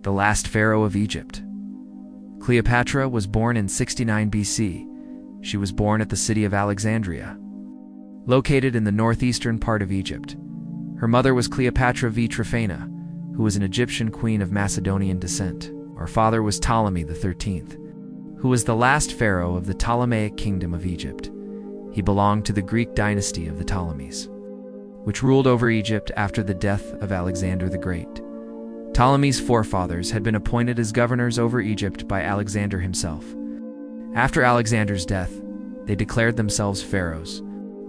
the last pharaoh of Egypt. Cleopatra was born in 69 BC. She was born at the city of Alexandria, located in the northeastern part of Egypt. Her mother was Cleopatra VII, who was an Egyptian queen of Macedonian descent. Her father was Ptolemy XIII, who was the last pharaoh of the Ptolemaic kingdom of Egypt. He belonged to the Greek dynasty of the Ptolemies, which ruled over Egypt after the death of Alexander the Great. Ptolemy's forefathers had been appointed as governors over Egypt by Alexander himself. After Alexander's death, they declared themselves pharaohs.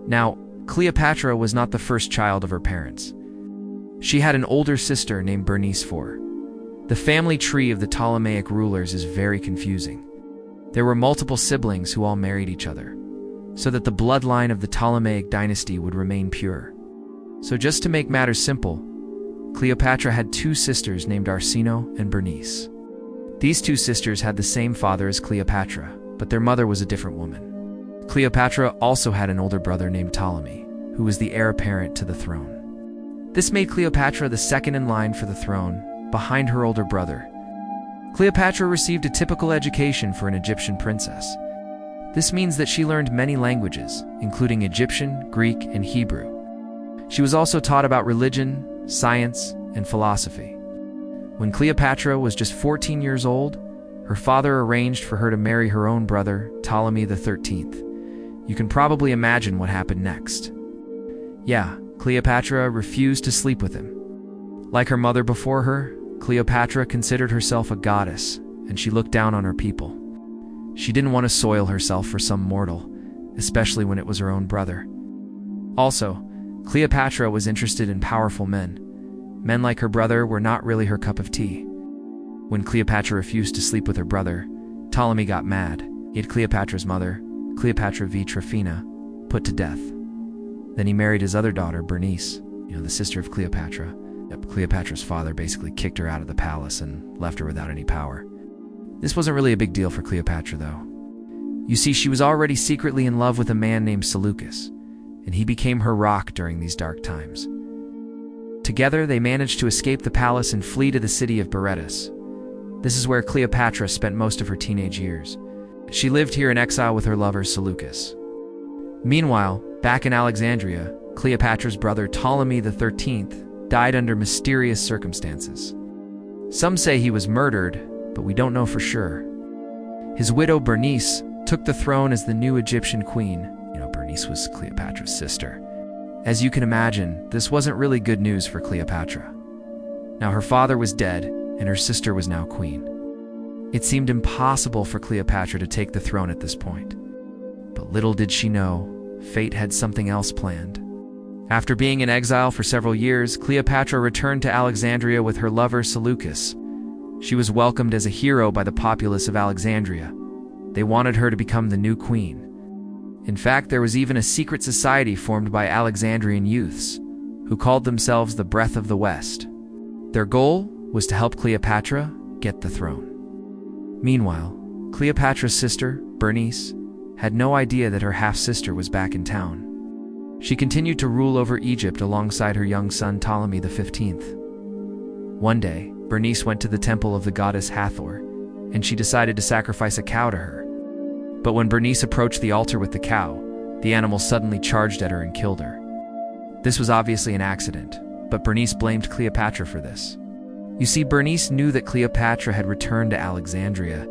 Now, Cleopatra was not the first child of her parents. She had an older sister named Bernice IV. The family tree of the Ptolemaic rulers is very confusing. There were multiple siblings who all married each other, so that the bloodline of the Ptolemaic dynasty would remain pure. So just to make matters simple, Cleopatra had two sisters named Arsinoe and Bernice. These two sisters had the same father as Cleopatra, but their mother was a different woman. Cleopatra also had an older brother named Ptolemy, who was the heir apparent to the throne. This made Cleopatra the second in line for the throne, behind her older brother. Cleopatra received a typical education for an Egyptian princess. This means that she learned many languages, including Egyptian, Greek, and Hebrew. She was also taught about religion, science, and philosophy. When Cleopatra was just 14 years old, her father arranged for her to marry her own brother, Ptolemy XIII. You can probably imagine what happened next. Yeah, Cleopatra refused to sleep with him. Like her mother before her, Cleopatra considered herself a goddess, and she looked down on her people. She didn't want to soil herself for some mortal, especially when it was her own brother. Also, Cleopatra was interested in powerful men. Men like her brother were not really her cup of tea. When Cleopatra refused to sleep with her brother, Ptolemy got mad. He had Cleopatra's mother, Cleopatra VII, put to death. Then he married his other daughter, Bernice, the sister of Cleopatra. Cleopatra's father basically kicked her out of the palace and left her without any power. This wasn't really a big deal for Cleopatra, though. You see, she was already secretly in love with a man named Seleucus, and he became her rock during these dark times. Together, they managed to escape the palace and flee to the city of Berytus. This is where Cleopatra spent most of her teenage years. She lived here in exile with her lover Seleucus. Meanwhile, back in Alexandria, Cleopatra's brother Ptolemy XIII died under mysterious circumstances. Some say he was murdered, but we don't know for sure. His widow Bernice took the throne as the new Egyptian queen. Bernice was Cleopatra's sister. As you can imagine, this wasn't really good news for Cleopatra. Now her father was dead, and her sister was now queen. It seemed impossible for Cleopatra to take the throne at this point. But little did she know, fate had something else planned. After being in exile for several years, Cleopatra returned to Alexandria with her lover Seleucus. She was welcomed as a hero by the populace of Alexandria. They wanted her to become the new queen. In fact, there was even a secret society formed by Alexandrian youths, who called themselves the Breath of the West. Their goal was to help Cleopatra get the throne. Meanwhile, Cleopatra's sister, Bernice, had no idea that her half-sister was back in town. She continued to rule over Egypt alongside her young son Ptolemy XV. One day, Bernice went to the temple of the goddess Hathor, and she decided to sacrifice a cow to her. But when Bernice approached the altar with the cow, the animal suddenly charged at her and killed her. This was obviously an accident, but Bernice blamed Cleopatra for this. You see, Bernice knew that Cleopatra had returned to Alexandria,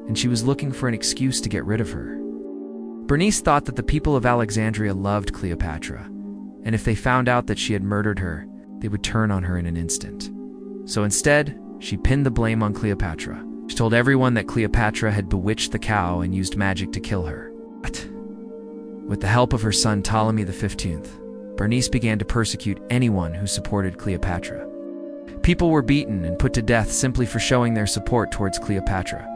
and she was looking for an excuse to get rid of her. Bernice thought that the people of Alexandria loved Cleopatra, and if they found out that she had murdered her, they would turn on her in an instant. So instead, she pinned the blame on Cleopatra. She told everyone that Cleopatra had bewitched the cow and used magic to kill her. But with the help of her son Ptolemy XV, Bernice began to persecute anyone who supported Cleopatra. People were beaten and put to death simply for showing their support towards Cleopatra.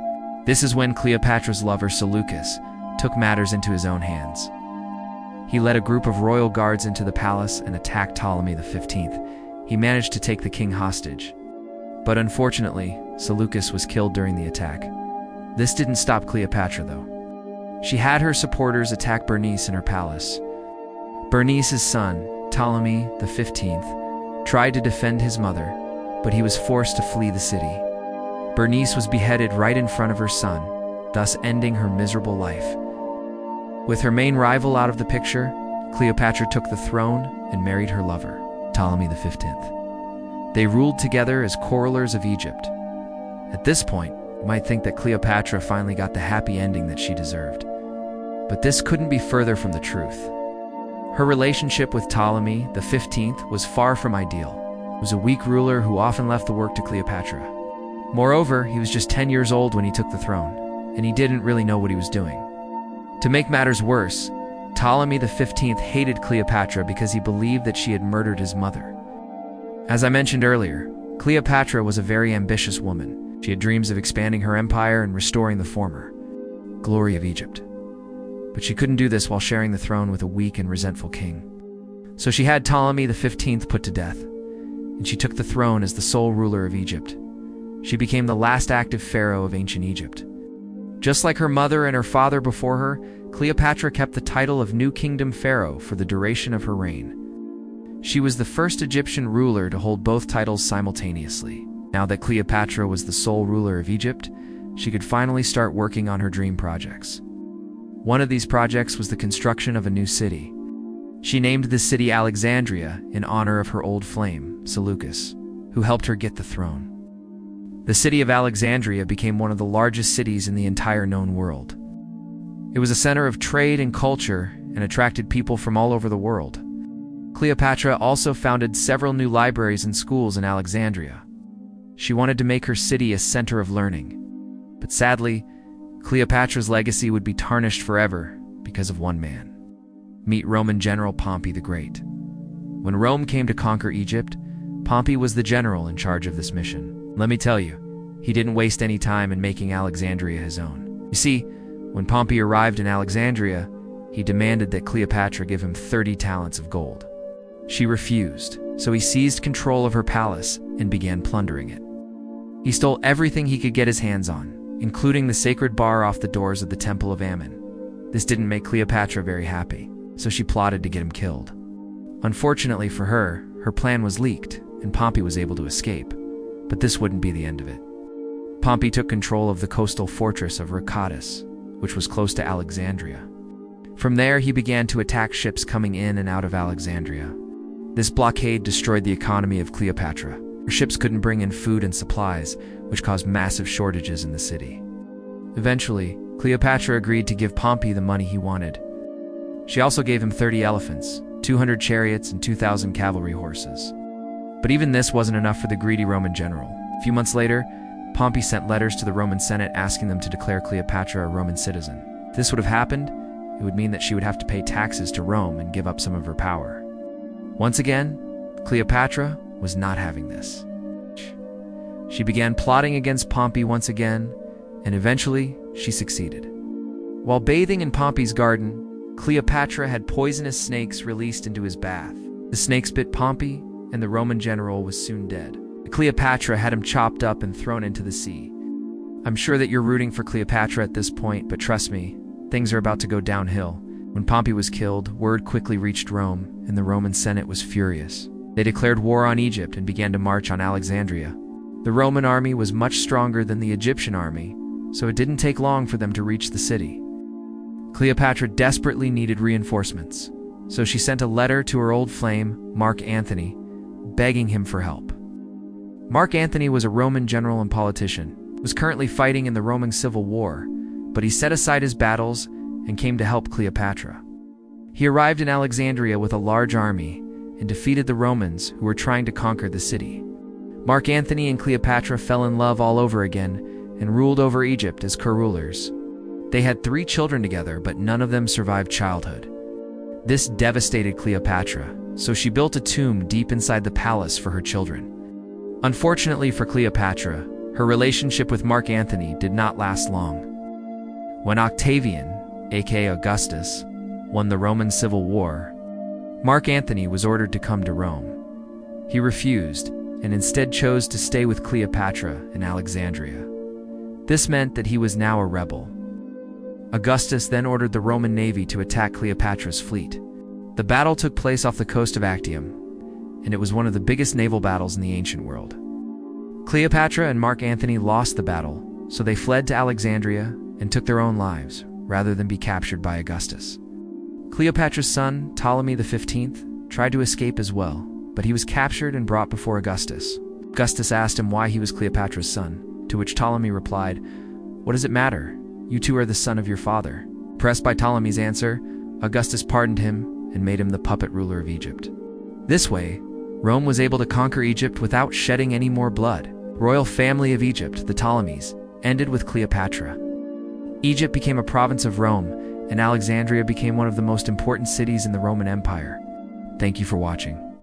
This is when Cleopatra's lover Seleucus took matters into his own hands. He led a group of royal guards into the palace and attacked Ptolemy XV. He managed to take the king hostage. But unfortunately, Seleucus was killed during the attack. This didn't stop Cleopatra, though. She had her supporters attack Bernice in her palace. Bernice's son, Ptolemy XV, tried to defend his mother, but he was forced to flee the city. Bernice was beheaded right in front of her son, thus ending her miserable life. With her main rival out of the picture, Cleopatra took the throne and married her lover, Ptolemy XV. They ruled together as co-rulers of Egypt. At this point, you might think that Cleopatra finally got the happy ending that she deserved. But this couldn't be further from the truth. Her relationship with Ptolemy XV was far from ideal. He was a weak ruler who often left the work to Cleopatra. Moreover, he was just 10 years old when he took the throne, and he didn't really know what he was doing. To make matters worse, Ptolemy XV hated Cleopatra because he believed that she had murdered his mother. As I mentioned earlier, Cleopatra was a very ambitious woman. She had dreams of expanding her empire and restoring the former glory of Egypt. But she couldn't do this while sharing the throne with a weak and resentful king. So she had Ptolemy XV put to death, and she took the throne as the sole ruler of Egypt. She became the last active pharaoh of ancient Egypt. Just like her mother and her father before her, Cleopatra kept the title of New Kingdom Pharaoh for the duration of her reign. She was the first Egyptian ruler to hold both titles simultaneously. Now that Cleopatra was the sole ruler of Egypt, she could finally start working on her dream projects. One of these projects was the construction of a new city. She named the city Alexandria in honor of her old flame, Seleucus, who helped her get the throne. The city of Alexandria became one of the largest cities in the entire known world. It was a center of trade and culture and attracted people from all over the world. Cleopatra also founded several new libraries and schools in Alexandria. She wanted to make her city a center of learning. But sadly, Cleopatra's legacy would be tarnished forever because of one man. Meet Roman general Pompey the Great. When Rome came to conquer Egypt, Pompey was the general in charge of this mission. Let me tell you, he didn't waste any time in making Alexandria his own. You see, when Pompey arrived in Alexandria, he demanded that Cleopatra give him 30 talents of gold. She refused, so he seized control of her palace and began plundering it. He stole everything he could get his hands on, including the sacred bar off the doors of the Temple of Ammon. This didn't make Cleopatra very happy, so she plotted to get him killed. Unfortunately for her, her plan was leaked, and Pompey was able to escape. But this wouldn't be the end of it. Pompey took control of the coastal fortress of Rhacotis, which was close to Alexandria. From there, he began to attack ships coming in and out of Alexandria. This blockade destroyed the economy of Cleopatra. Her ships couldn't bring in food and supplies, which caused massive shortages in the city. Eventually, Cleopatra agreed to give Pompey the money he wanted. She also gave him 30 elephants, 200 chariots, and 2,000 cavalry horses. But even this wasn't enough for the greedy Roman general. A few months later, Pompey sent letters to the Roman Senate asking them to declare Cleopatra a Roman citizen. If this would have happened, it would mean that she would have to pay taxes to Rome and give up some of her power. Once again, Cleopatra was not having this. She began plotting against Pompey once again, and eventually she succeeded. While bathing in Pompey's garden, Cleopatra had poisonous snakes released into his bath. The snakes bit Pompey, and the Roman general was soon dead. Cleopatra had him chopped up and thrown into the sea. I'm sure that you're rooting for Cleopatra at this point, but trust me, things are about to go downhill. When Pompey was killed, word quickly reached Rome, and the Roman Senate was furious. They declared war on Egypt and began to march on Alexandria. The Roman army was much stronger than the Egyptian army, so it didn't take long for them to reach the city. Cleopatra desperately needed reinforcements, so she sent a letter to her old flame, Mark Antony, begging him for help. Mark Antony was a Roman general and politician, was currently fighting in the Roman Civil War, but he set aside his battles and came to help Cleopatra. He arrived in Alexandria with a large army and defeated the Romans who were trying to conquer the city. Mark Antony and Cleopatra fell in love all over again and ruled over Egypt as co-rulers. They had 3 children together, but none of them survived childhood. This devastated Cleopatra, so she built a tomb deep inside the palace for her children. Unfortunately for Cleopatra, her relationship with Mark Antony did not last long. When Octavian, aka Augustus, won the Roman Civil War, Mark Antony was ordered to come to Rome. He refused and instead chose to stay with Cleopatra in Alexandria. This meant that he was now a rebel. Augustus then ordered the Roman navy to attack Cleopatra's fleet. The battle took place off the coast of Actium, and it was one of the biggest naval battles in the ancient world. Cleopatra and Mark Antony lost the battle, so they fled to Alexandria and took their own lives, rather than be captured by Augustus. Cleopatra's son, Ptolemy XV, tried to escape as well, but he was captured and brought before Augustus. Augustus asked him why he was Cleopatra's son, to which Ptolemy replied, "What does it matter? You two are the son of your father." Pressed by Ptolemy's answer, Augustus pardoned him and made him the puppet ruler of Egypt. This way, Rome was able to conquer Egypt without shedding any more blood. Royal family of Egypt, the Ptolemies, ended with Cleopatra. Egypt became a province of Rome, and Alexandria became one of the most important cities in the Roman Empire. Thank you for watching.